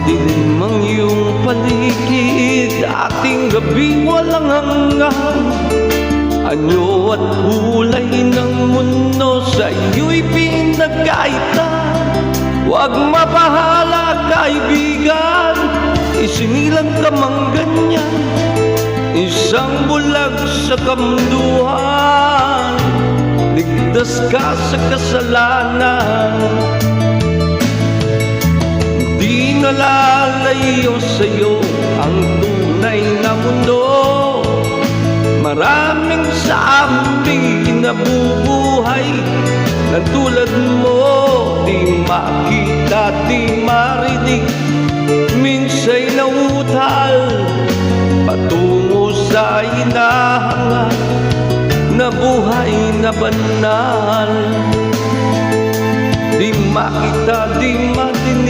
Madilim ang iyong paligid, ating gabi walang hanggan. Anyo at kulay ng mundo sa iyo'y pinagkaita. Huwag mapahala kaibigan, isinilang ka mang ganyan. Isang bulag sa kamunduhan, ligtas ka sa kasalanan. Di nalalayo sa'yo ang tunay na mundo. Maraming sa amin nabubuhay ng tulad mo. Di makita, di marinig, minsa'y nautal patungo sa hinahangad na buhay na banal. Di makita, di marinig.